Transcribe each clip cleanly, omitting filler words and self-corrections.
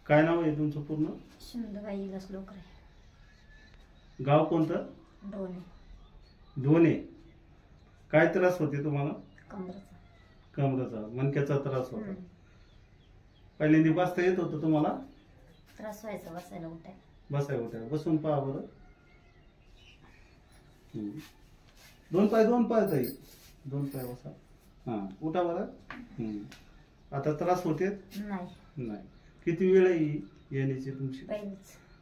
काय नाव आहे तुमचं पूर्ण? सुंदरबाई लोकरे. गाव कोणतं? ढोणे. ढोणे. काय त्रास होते तुम्हाला? कमरेचा. कमरेचा, मणक्याचा त्रास होता. पहिल्यांदा बसता येत होतं तुम्हाला? त्रास व्हायचा बसायला उठायला. बसायला उठायला. बसून पहा बरं. दोन पाय ताई. दोन पाय बसा. हां, उठा बरं. आता त्रास होते? नाही. किती वेळ आहे येण्याची तुमची?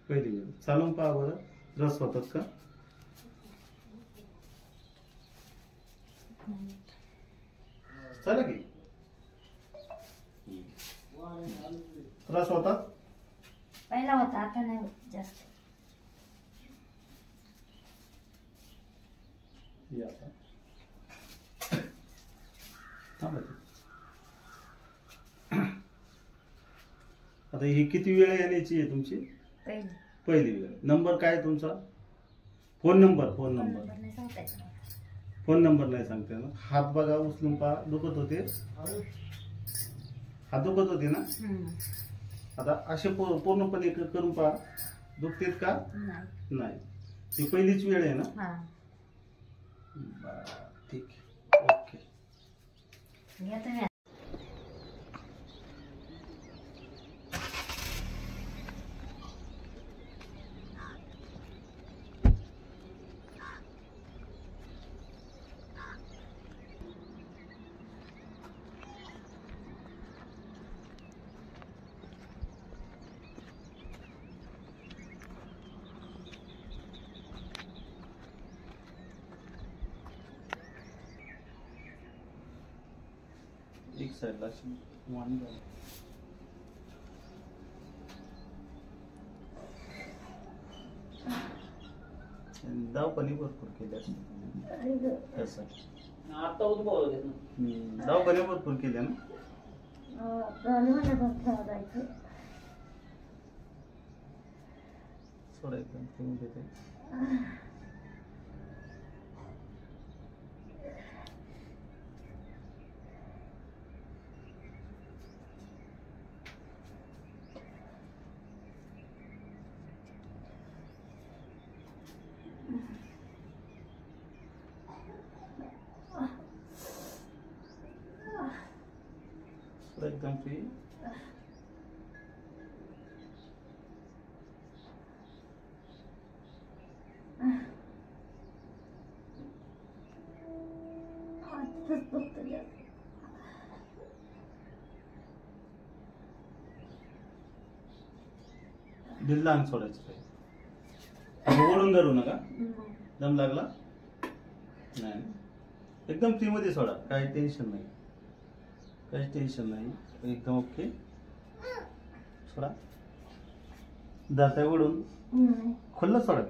पहिली वेळ. चालून पहा बरं. त्रास होतात का? चला की. त्रास होतात? पहिला होता, आता नाही होत जास्त. आता ही किती वेळ येण्याची आहे तुमची? पहिली वेळ. नंबर काय तुमचा? फोन नंबर नाही सांगता येत. फोन नंबर नाही सांगता ना. हात बघा, उचलून पहा. दुखत होते? हात दुखत होते ना? आता असे पूर्णपणे करून पहा. दुखतेत का? नाही. ही पहिलीच वेळ आहे ना? ठीक. ओके. एक साइडला मान झालं. दवाखाने भरपूर केले असते. दवाखाने भरपूर केले ना? सोडायचं. एकदम फ्री. दिल लहान सोडायचं काही. ओढून धरू नका. दम लागला नाही. एकदम फ्री मध्ये सोडा. काही टेन्शन नाही. एकदम ओके. सोडा. दाता ओढून खुल्लं सोडा.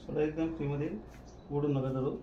सोडा. एकदम फ्री मध्ये. ओढून नका धरू.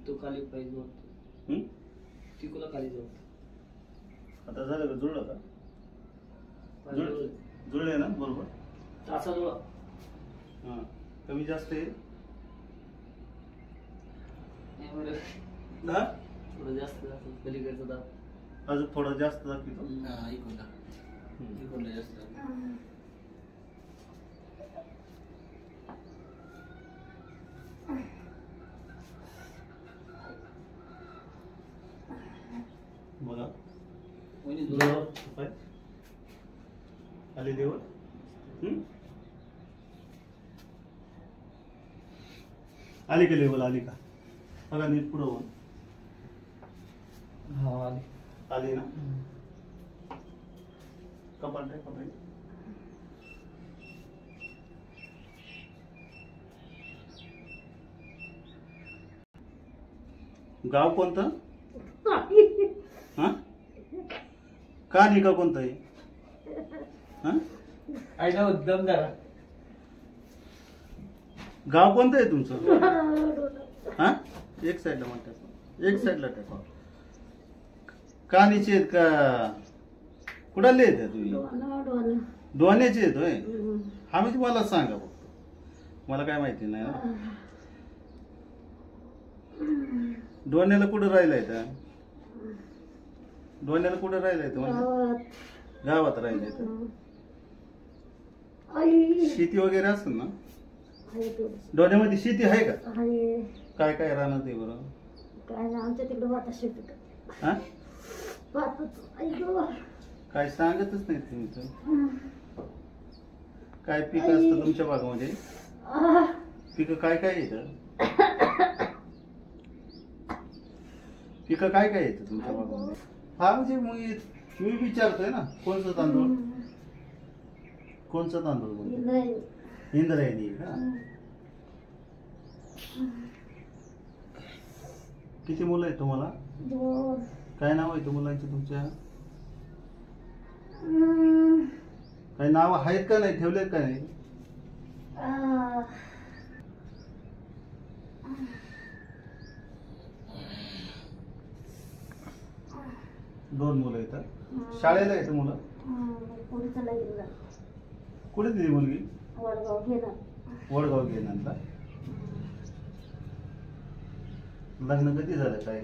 तो खाली पाहिजे हं? तिकोला खाली जाऊ आता झालं का? जुळलं का? जुळले ना बरोबर? असा जुळा. हां कमी जास्त आहे हा थोडं जास्त पलीकडचं दाब अजून थोडं जास्त दाखवतो. इकडलं जास्त. बघा कोणी जोरावर पाय आली देवर. आली का लेवल? आली का? बघा नीट पुढं होऊन हा आली. आली ना? कपाट आहे कपाट. गाव कोणतं? हा का नाही का कोणतं आहे? हा आई ना दम धरा. गाव कोणतं आहे तुमचं? हा एक साईडला म्हणतात, एक साईडला टाका. कानीचे आहेत का? कुणाले आहेत तुम्ही? डोण्याचे आहेत होय? हा म्हणजे मला सांगा फक्त, मला काय माहिती नाही ना. डोण्याला कुठं राहिलाय का? डोण्याला कुठं राहिलाय म्हणजे गावात राहिलाय तर शेती वगैरे असेल ना? डोण्यामध्ये शेती आहे का? काय काय राहणार ते बरं? काय ना आमच्या तिकडे वाता शेती हा वाता. काय सांगतच नाही तुम्ही तर. काय पीक असतं तुमच्या भागामध्ये? पिकं काय काय येतं? पिकं काय काय येतं तुमच्या भागामध्ये? हा म्हणजे मी विचारतोय ना कोणचं तांदूळ? कोणचं तांदूळ? इंद्रायणी का? किती मुलं आहेत तुम्हाला? काय नाव आहे मुलांची तुमच्या? काही नाव आहेत का नाही? ठेवलेत का नाही? दोन मुलं येतात. शाळेला येतं मुलं? कुठे दिली मुलगी? वडगाव घेणार. लग्न कधी झालं? काय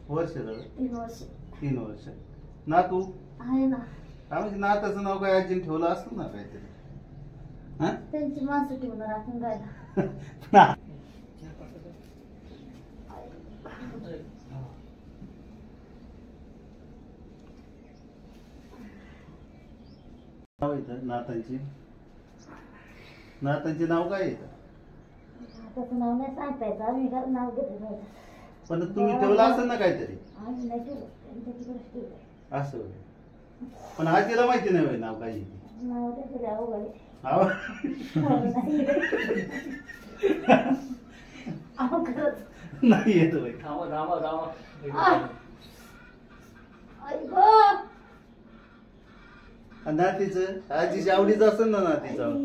वर्ष झालं? 3 वर्ष. नातू आहे ना? हा म्हणजे नाताचं नाव काय आजीने ठेवलं असतं ना काहीतरी? हा त्यांची माणसं ठेवणार आपण गायला. नाव येतं नातांची? नातांचे नाव काय येतं? त्याचं नाव नाही सांगता येतं, आम्ही नाव घेतलं. पण तुम्ही ठेवलं असेल ना काहीतरी? आम्ही नाही ठेवलं, त्यांच्या तिकडेच ठेवलं. असं पण आजीला माहिती नाही होय नाव काय? नाव त्याचं अवघड आहे. नाही येत होय. थांबा थांबा थांबा. नातीचं आजीच्या आवडीचं असेल ना नातीचं?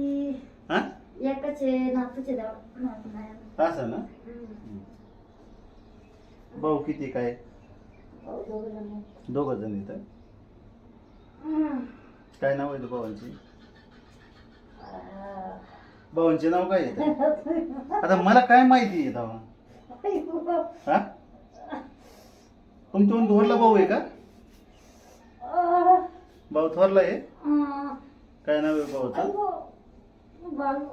हा एकच आहे नातूचे असं ना? भाऊ किती काय? 2 जण येतात. काय नाव आहे भावांची? भावांचे नाव काय येतं? आता मला काय माहिती आहे तेव्हा? हा तुमच्या थोरला भाऊ आहे का? भाऊ थोरला आहे? काय नाव आहे भावाचं? बाळू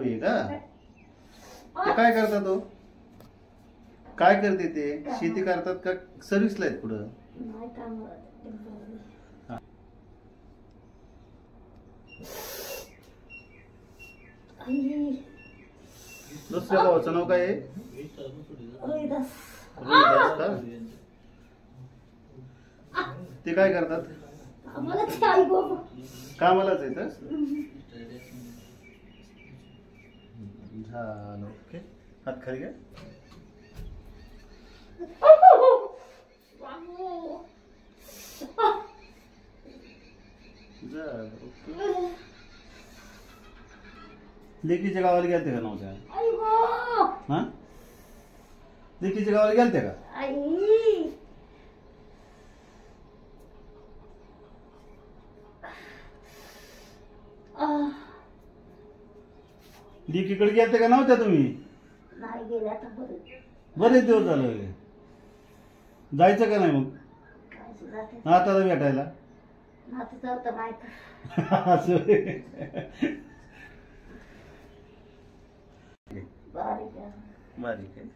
आहे का? ते काय करतात तो? काय करते ते? शेती करतात का सर्व्हिसला आहेत पुढं? दुसऱ्या भावाचं नाव काय आहे? रोहिदास का? ते काय करतात? कामालाच येतं? झालं ओके. हात खाली घ्या. झालं ओके. लेकीच्या गावाला गेलते का नव्हत्या? आई गो हा, लेकीच्या गावाला गेलते का? आई लेकीकडे गेलते का नव्हत्या तुम्ही? नाही गेले आता बरेच दिवस झाले. जायचं का नाही मग काय जाते आता भेटायला? नातं चालतं माहित असं होय. बारीक आहे. बारीक आहे.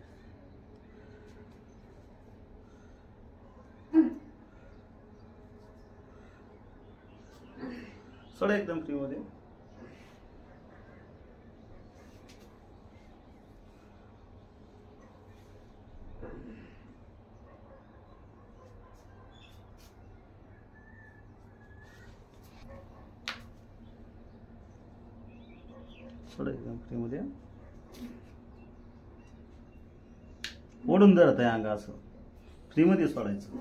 सोडा एकदम फ्री मध्ये. सोडा एकदम फ्री मध्ये. ओढून धरत आहे अंग असं फ्री मध्ये सोडायचं.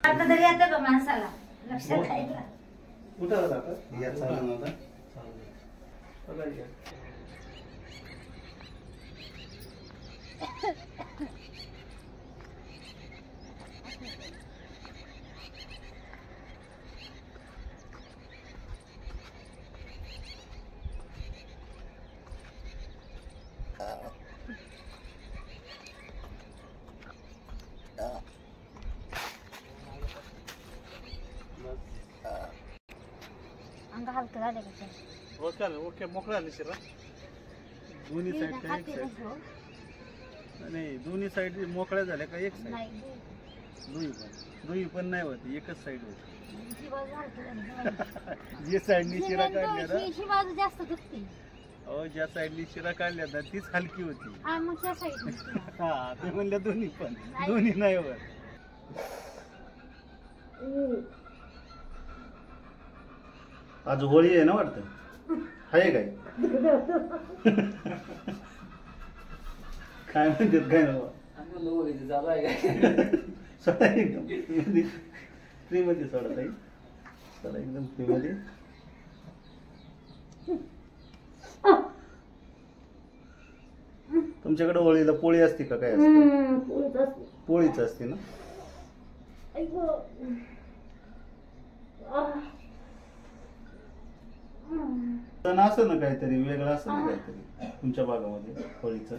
आता तरी येतं का माणसाला लक्षात खायला. कुठं जातात या चालून आता बघा या. अंग हलकं झालं का ते? ओके मोकळा झाली शिरा. दोन्ही साईड का एक साईड? नाही दोन्ही साईड मोकळ्या झाल्या का एक साईड? नाही दोन्ही पण नाही होत एकच साईड होत. ही बाजू हलकी झाली. जी साईडनी शिरा काढल्या ना ही बाजू जास्त दुखते. अहो ज्या साईडनी शिरा काढल्या ना तीच हलकी होती. हा मग त्या साईड हा ते म्हणल्या दोन्ही पण दोन्ही नाही होत. आज होळी आहे ना वाटतं? आहे काय? काय म्हणतात काय ना आम्ही लोक इथे चालू आहे काय? सोडा एकदम फ्री मध्ये सोडा ताई. सोडा एकदम फ्री मध्ये. तुमच्याकडे होळीला पोळी असते का काय असते? पोळीच असते ना. सण असं ना काहीतरी वेगळं असं ना काहीतरी तुमच्या भागामध्ये होळीचं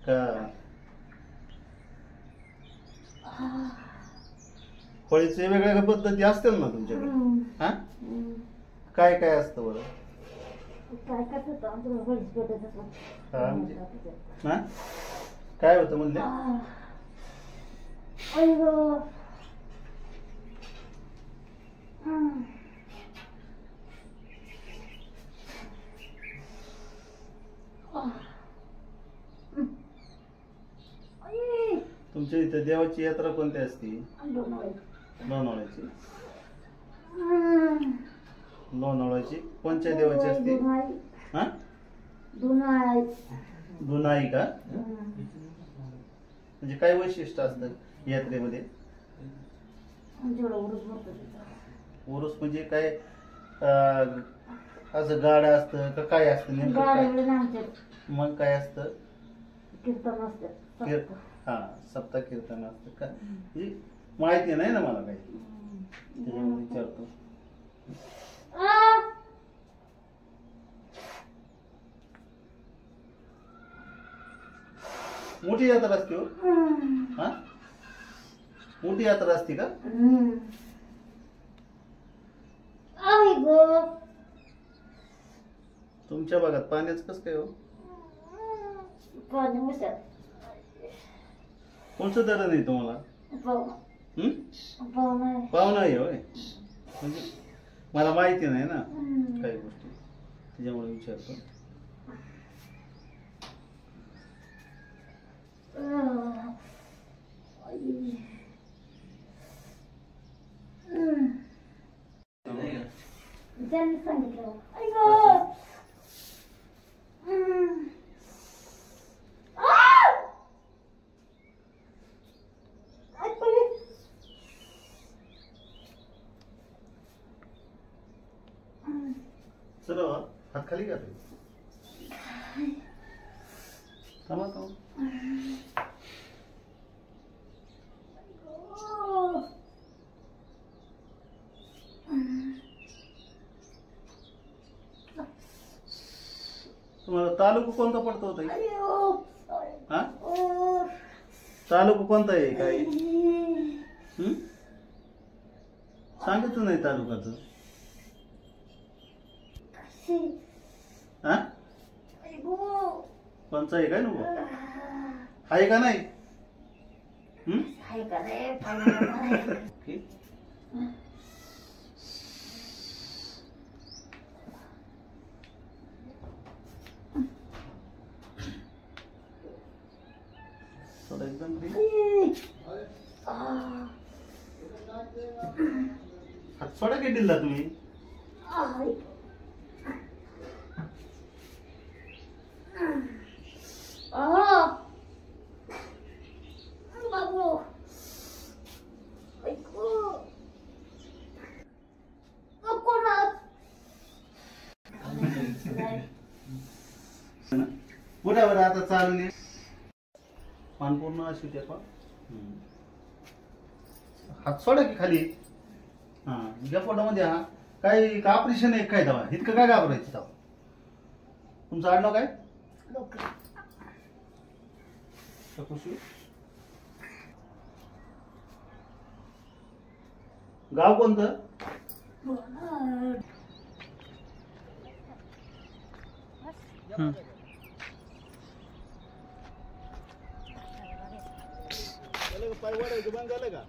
का? होळीचे वेगवेगळ्या पद्धती असतील ना तुमच्याकडे? हा काय काय असतं बरं? काय काय होतं आमचं घरीच भेटत होतं. हा म्हणजे हा काय होतं म्हणले? तुमच्या इथे देवाची यात्रा कोणती असते? लोणावळ्याची. लोणावळ्याची कोणत्या देवाची असते? हा दुनाई का? म्हणजे काय वैशिष्ट्य असतं यात्रेमध्ये? उरूस म्हणजे काय असं गाडा असतं का काय असतं नेमकं? मग काय असतं? कीर्तन असतं. हा सप्ताह कीर्तन असतं का? म्हणजे माहिती नाही ना मला काही त्याच्यामुळे विचारतो. मोठी यात्रा असते हो. हा मोठी यात्रा असते का? तुमच्या भागात पाण्याचं कसं काय हो? कोणचं धरण आहे तुम्हाला? पाहुणा आहे होय. म्हणजे मला माहिती नाही ना काही गोष्टी त्याच्यामुळे विचारतो. त्यांनी सांगितलं. ऐक चलो हात खाली का थांबा थांबा. तुम्हाला तालुका कोणता पडतो होता? हा तालुका कोणता आहे काय? सांगितलं नाही तालुक्याचं. हा कोणचा आहे काय नको आहे का नाही? एकदम हात सोडा की दिला तुम्ही. मोठ्या बरं आता चालू मान पूर्ण अशी त्या हात सोडा की खाली. हा या फोटोमध्ये हा काही ऑपरेशन आहे काय दवा इतकं काय घाबरायचं दवा. तुमचं आडनाव काय? गाव कोणतं? पाय वडायचं बंद झालं का?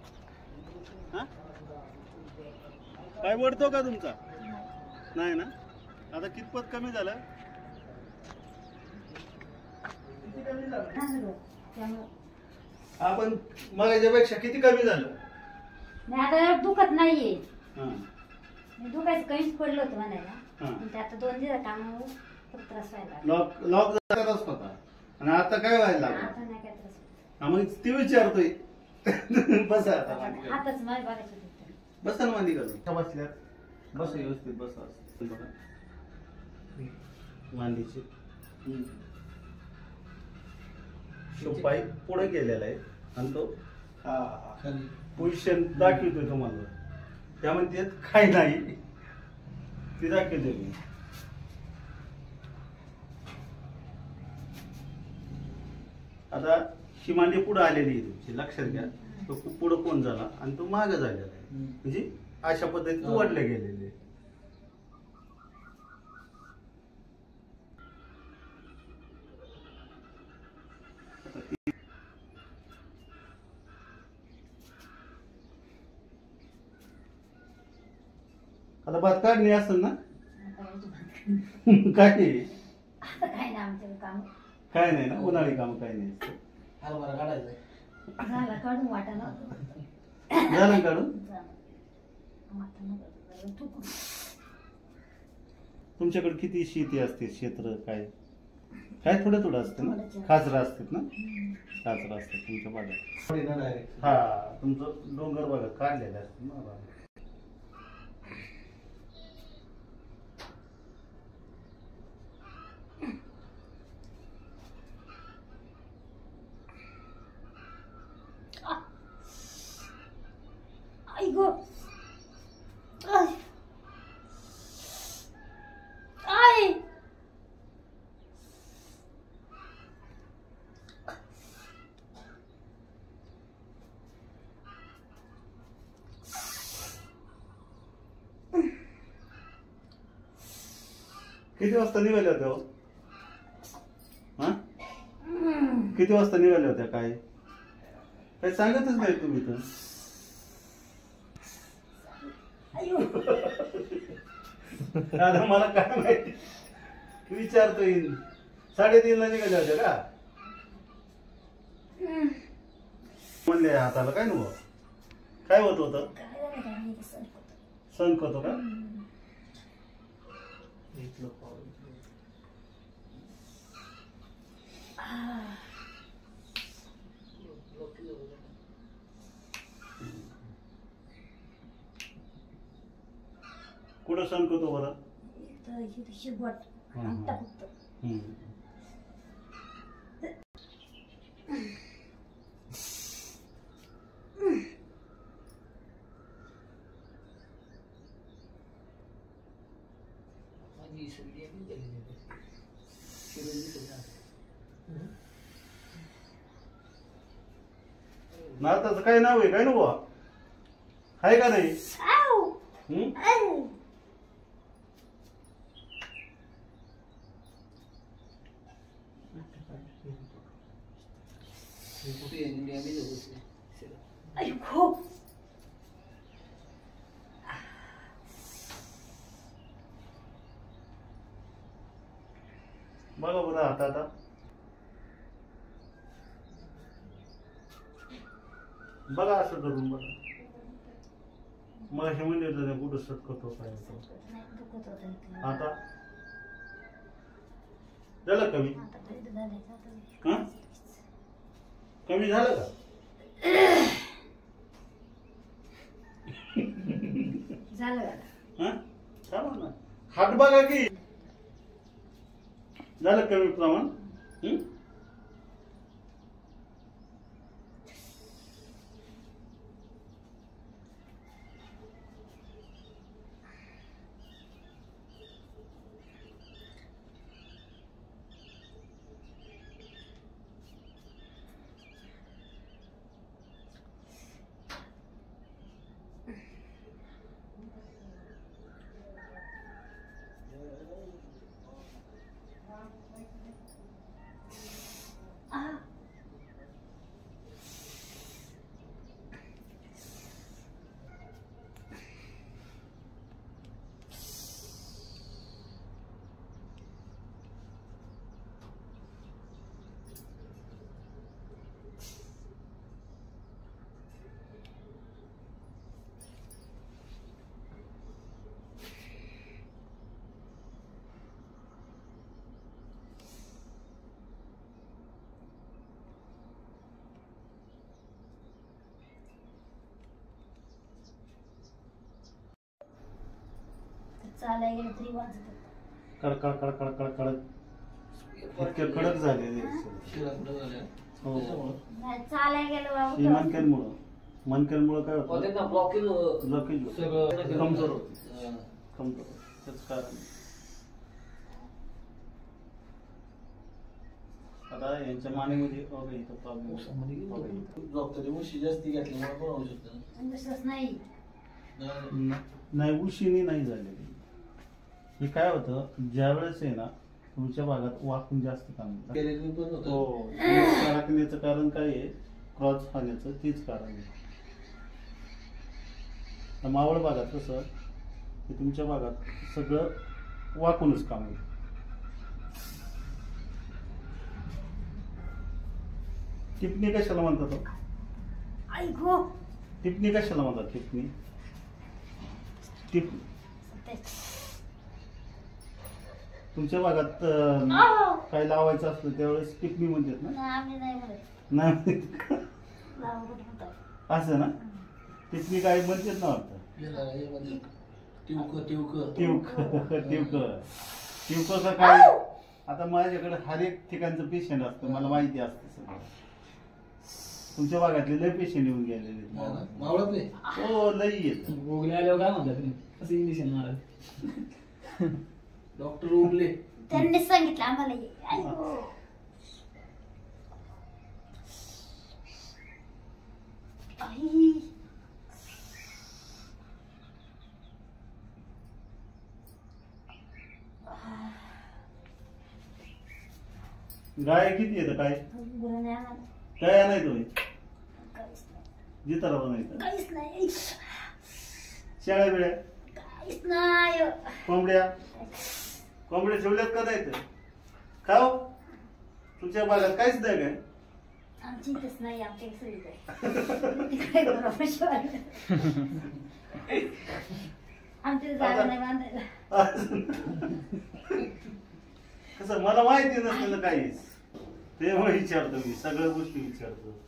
पाय वडतो का तुमचा? नाही ना. आता कितपत कमी झालं? आपण मगाच्यापेक्षा किती कमी झालं? आता दुखत नाहीये. दुखायचं कमीच पडलं होतं म्हणायला. आता 2 दिवस कामावर त्रास व्हायला. लॉक त्रास होता आणि आता काय व्हायला लागलं? आता नाही काय त्रास. मग ती विचारतोय. बसा आता हातच नाही बघायचं. बसा ना मांडी करून बसल्यात. बस व्यवस्थित बसा. बघा मांडीची पाय पुढे गेलेला आहे आणि तो पोझिशन दाखवतोय तुम्हाला. त्यामध्ये काही नाही ती दाखवते मी. आता ही मांडी पुढे आलेली आहे लक्षात घ्या. तो पुढे कोण झाला आणि तो मागे झालेला आहे. म्हणजे अशा पद्धतीत वाढले गेलेले. आता भात काढणी असेल ना? काय काय ना आमचं काम काय नाही ना. उन्हाळी काम काय नाही. हरभरा काढायचंय. झाला काढून वाटाणा झालं काढून. तुमच्याकडे किती शेती असते? क्षेत्र काय काय थोडं थोडं असतं ना. खाजरा असतात ना. खाजरा असतात तुमच्या भागात. हा तुमचं डोंगर भागात काढलेलं असतं ना. किती वाजता निघाल्या होत्या? किती वाजता निघाल्या होत्या? काय काही सांगतच नाही तुम्ही तर. आता मला काय माहिती विचारतोय. 3:30 ला निघाल्या होत्या का? म्हणले हाताला काय नको काय होत होत? संक होतो का? कुठं सण करतो बरं? शिबट नारळाचं काय नाव आहे काय ना बुवा? आहे का नाही? बघा बरं हात आता बघा असं करून बघा. मला हे म्हणजे कुठं सटकत होता आता झालं कमी? कमी झालं का? झालं ना. हात बघा की झालं कमी प्रमाण. चालायला गेलं तरी वाजत कडकड कडकड कडकड इतके कडक झाले. हो चालायला गेलं हे मनक्यांमुळं काय होतं? ब्लॉकेज सगळं कमजोर होतं. कमजोर त्याच कारण. आता यांच्या मानेमध्ये इथं प्रॉब्लेम उशी जास्ती घातल्यामुळे पण होऊ शकतं. नाही उशीने नाही झालेली. हे काय होतं ज्या वेळेस आहे ना तुमच्या भागात वाकून जास्त काम हो टाकण्याचं कारण काय आहे? क्रॉस खाण्याचं तेच कारण आहे. मावळ भागात कसं की तुमच्या भागात सगळं वाकूनच काम आहे. टिपणी कशाला म्हणतात? टिपणी कशाला म्हणतात? टिपणी तुमच्या भागात काय लावायचं असतं त्यावेळेस टिपणी म्हणतात ना? नाही असं ना. टिपणी काय म्हणतात ना वाटतं. टिवक काय? आता माझ्याकडे हर एक ठिकाणचं पेशंट असतं, मला माहिती असतं सगळं. तुमच्या भागातले लय पेशंट येऊन गेलेले. हो लई येत. गोगले आल्यावर काय म्हणतात कसं इंजेक्शन मारायचं? डॉक्टर उमले त्यांनी सांगितलं आम्हाला. गाय किती येतं? काय काय नाही तुम्ही जितारा बनायचं. शेळ्या बिळ्या कोंबड्या ठेवल्यात का नाही? खाऊ तुमच्या भागात काहीच नाही काय? आमचीच नाही. आमच्या आमची जागा नाही बांधायला. कसं मला माहिती नसतं काहीच, तेव्हा विचारतो मी, सगळ्या गोष्टी विचारतो.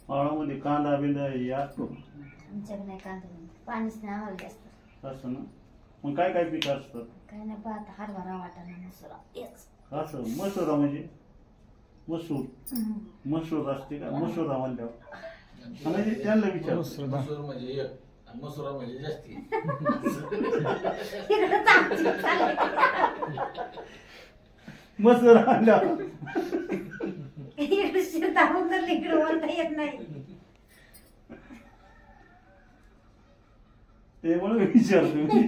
माळामध्ये कांदा बिंदा या आमच्याकडे नाही कांदा पाणीच नाही आम्हाला जास्त. असं ना. मग काय काय पिकं असतात? काय नाही पाहता हरभरा वाटाणा मसुरा हेच. असं मसुरा म्हणजे मसूर असते का? मसुरा म्हणल्यावर म्हणजे त्यांना विचार. मसूर म्हणजे एक आणि मसुरा म्हणजे जास्ती. मसुरा म्हणल्यावर इकडे शेताहून तर इकडे बोलता येत नाही. ते म्हणून विचारतो मी.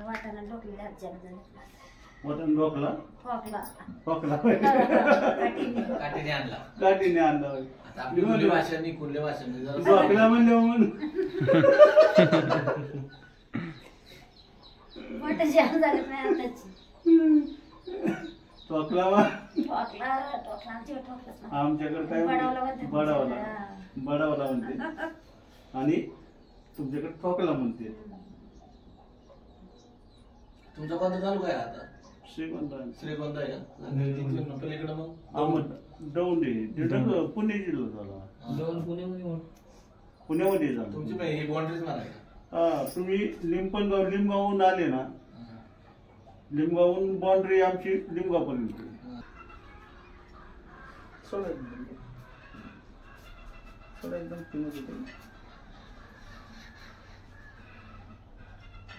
वाटाणा डोकली आमच्याकडे मटण डोकला खोकला खोकला काठीने आणला. काठीने आणला होय. आता आपली कुठली भाषा नाही, कुठल्या भाषा नाही जरा डोकला म्हणल्यावर म्हणून मोठं जाम झालं नाही आताची. टोकला ठोकला आमच्याकडे ठोकलाच ना. आमच्याकडे काय बडावला म्हणते. बडावला म्हणते आणि तुमच्याकडे ठोकला म्हणते. तुमचा कोणता तालुका आहे आता? श्रीगोंदा श्रीगोंदा आहे का? आणि तिथून पलीकडे मग दौंडी तिथं पुणे जिल्हा झाला. दोन पुण्यामध्ये पुण्यामध्ये झाला. तुमची ही बाउंड्रीज म्हणा हा तुम्ही लिंबगावहून आले ना, लिंबगावहून बाउंड्री आमची लिंबगावपर्यंत. एकदम किंमत होते.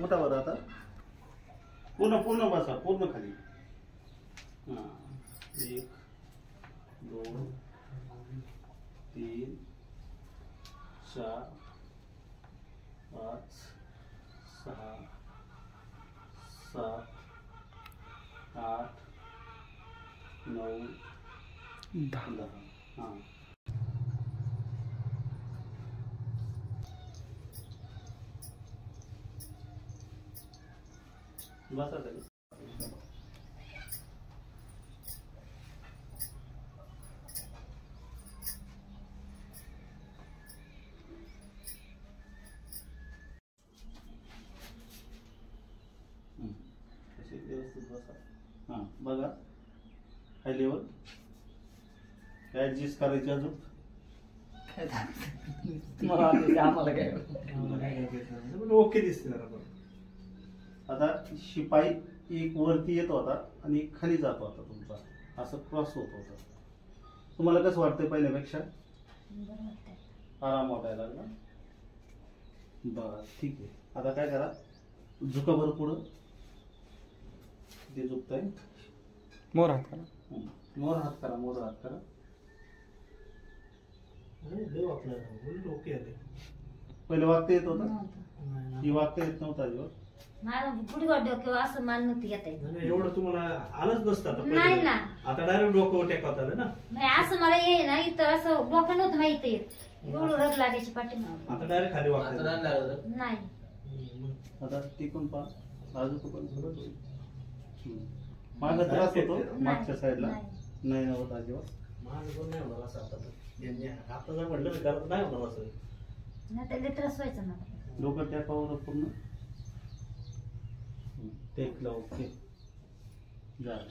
मोठा बरं आता पूर्ण बसा, पूर्ण खाली. हा 1 2 3 4 5 6 7 8 9 10. हा बसा तरी. व्यवस्थित बसा. हा बघा हाय लेवल काय ऍडजस्ट करायची अजून. आम्हाला काय ओके दिसते जरा. आता शिपाई एक वरती येत होता आणि एक खाली जात होता तुमचा, असं क्रॉस होत होता. तुम्हाला कसं वाटतंय पहिल्यापेक्षा? आराम वाटायला लागला. बरं ठीक आहे. आता काय करा, झुका बरं पुढं. ते झुकताय मोर हात करा. मोर हात करा, मोर हात करा. पहिले वागता येत होतं, ही वागता येत नव्हतं अजिबात. गुडघा डोक्यावर असं मान नव्हती येत आहे. एवढं तुम्हाला आलंच नसतं आता नाही ना. आता डायरेक्ट डोकं टेकवत आलं ना. नाही असं मला ये ना इथं असं डोकं नव्हतं माहिती येत. एवढं रग लागायची पाठीमागं. आता डायरेक्ट खाली वागता. नाही आता टिकून पहा, अजून पण माझा त्रास होतो मागच्या साईडला. नाही होत अजिबात. माझं पण नाही होणार असं. आता जर म्हटलं तर करत नाही होणार असं. नाही त्याला त्रास व्हायचा ना. डोकं टेकावर पूर्ण टेकलं. ओके झालं.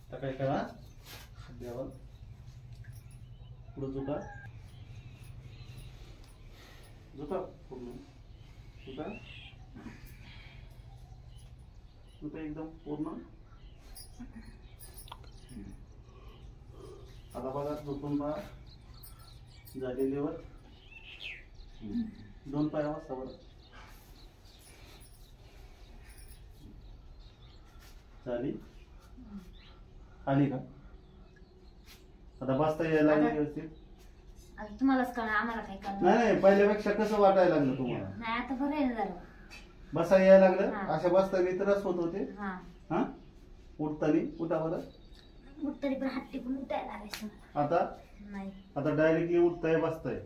आता काय करा, द्यावा पुढे झुका झुका पूर्ण झुका झुका एकदम पूर्ण. आता बघा झोपून पहा जागेवर दोन पाय वाजता बरं झाली आली का? आता बसता यायला लागली व्यवस्थित? आता तुम्हालाच कळणार, आम्हाला काही कळणार नाही नाही पहिल्यापेक्षा कसं वाटायला लागलं तुम्हाला? नाही. आता बरं आहे झालं. बसा यायला लागलं? हा. अशा बसताना त्रास होत होते? हा हा उठतानी उठा बरं. तरी पण हात टिकून उठायला लागायचं. आता नाही आता डायरेक्टली उठताय बसताय.